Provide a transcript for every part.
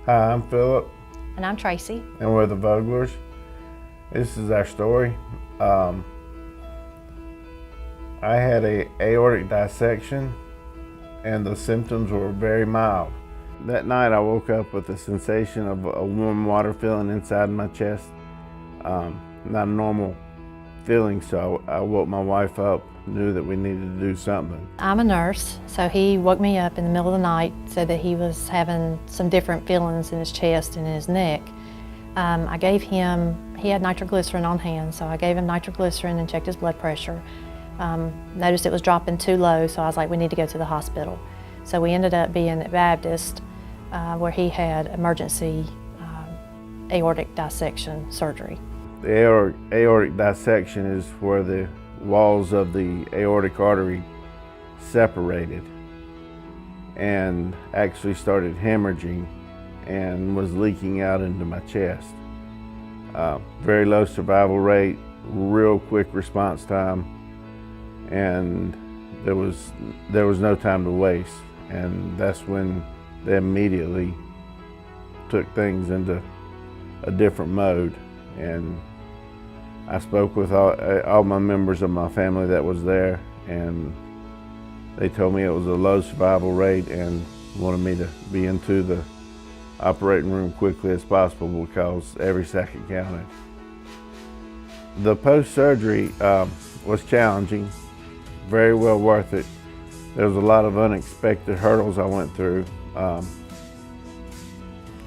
Hi, I'm Philip. And I'm Tracy. And we're the Voglers. This is our story. I had an aortic dissection and the symptoms were very mild. That night I woke up with a sensation of a warm water feeling inside my chest. Not a normal feeling, so I woke my wife up, knew that we needed to do something. I'm a nurse, so he woke me up in the middle of the night, said that he was having some different feelings in his chest and in his neck. I gave him, he had nitroglycerin on hand, so I gave him nitroglycerin and checked his blood pressure. Noticed it was dropping too low, so I was like, we need to go to the hospital. So we ended up being at Baptist, where he had emergency aortic dissection surgery. The aortic dissection is where the walls of the aortic artery separated and actually started hemorrhaging and was leaking out into my chest. Very low survival rate, real quick response time, and there was no time to waste, and that's when they immediately took things into a different mode. And I spoke with all my members of my family that was there, and they told me it was a low survival rate and wanted me to be into the operating room quickly as possible because every second counted. The post-surgery was challenging, very well worth it. There was a lot of unexpected hurdles I went through.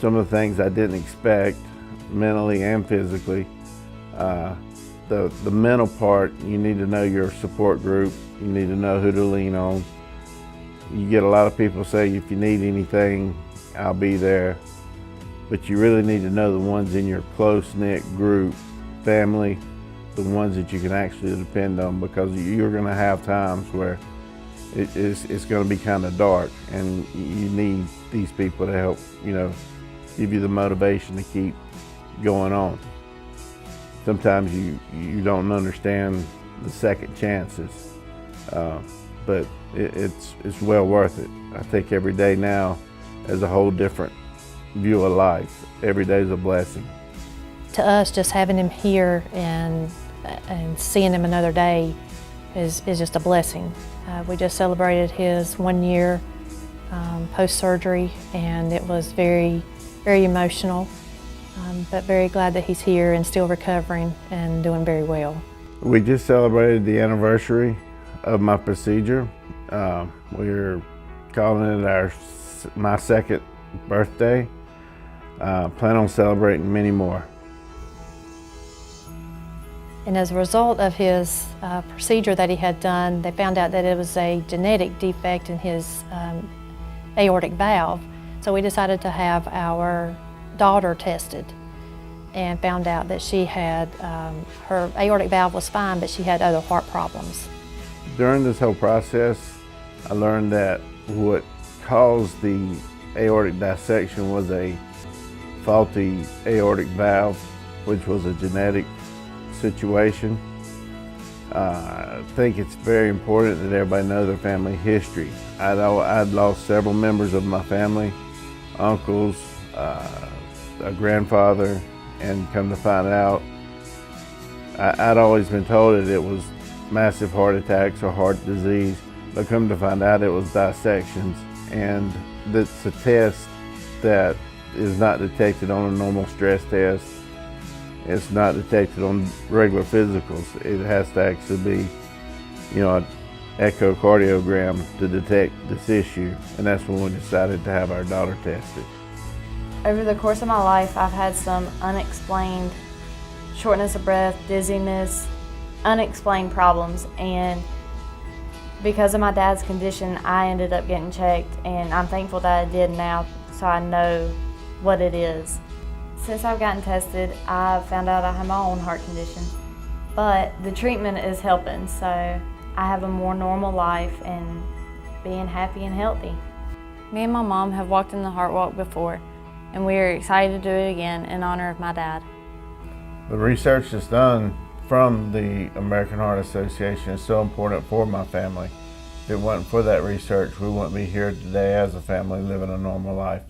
Some of the things I didn't expect, mentally and physically. The mental part, you need to know your support group. You need to know who to lean on. You get a lot of people say, if you need anything, I'll be there. But you really need to know the ones in your close-knit group, family, the ones that you can actually depend on, because you're gonna have times where it's gonna be kind of dark, and you need these people to help, give you the motivation to keep going on. Sometimes you don't understand the second chances, but it's well worth it. I take every day now as a whole different view of life. Every day is a blessing. To us, just having him here and seeing him another day is just a blessing. We just celebrated his 1 year post-surgery, and it was very, very emotional. But very glad that he's here and still recovering and doing very well. We just celebrated the anniversary of my procedure. We're calling it my second birthday. Plan on celebrating many more. And as a result of his procedure that he had done, they found out that it was a genetic defect in his aortic valve. So we decided to have our daughter tested and found out that she had, her aortic valve was fine, but she had other heart problems. During this whole process, I learned that what caused the aortic dissection was a faulty aortic valve, which was a genetic situation. I think it's very important that everybody know their family history. I'd lost several members of my family, uncles, a grandfather, and come to find out, I'd always been told that it was massive heart attacks or heart disease, but come to find out it was dissections. And that's a test that is not detected on a normal stress test. It's not detected on regular physicals. It has to actually be, an echocardiogram to detect this issue. And that's when we decided to have our daughter tested. Over the course of my life, I've had some unexplained shortness of breath, dizziness, unexplained problems, and because of my dad's condition, I ended up getting checked, and I'm thankful that I did now, so I know what it is. Since I've gotten tested, I've found out I have my own heart condition, but the treatment is helping, so I have a more normal life and being happy and healthy. Me and my mom have walked in the Heartwalk before, and we are excited to do it again in honor of my dad. The research that's done from the American Heart Association is so important for my family. If it wasn't for that research, we wouldn't be here today as a family living a normal life.